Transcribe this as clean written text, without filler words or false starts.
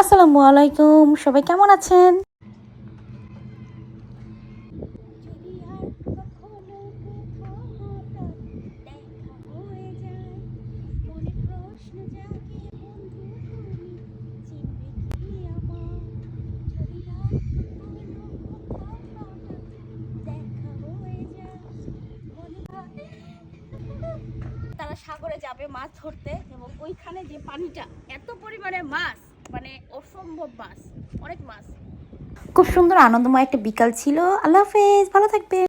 আসসালামু আলাইকুম, সবাই কেমন আছেন? তারা সাগরে যাবে মাছ ধরতে এবং ওইখানে যে পানিটা এত পরিমাণে মাছ, মানে অসম্ভব মাছ, অনেক মাছ। খুব সুন্দর আনন্দময় একটা বিকাল ছিল। আল্লাহ হাফেজ, ভালো থাকবেন।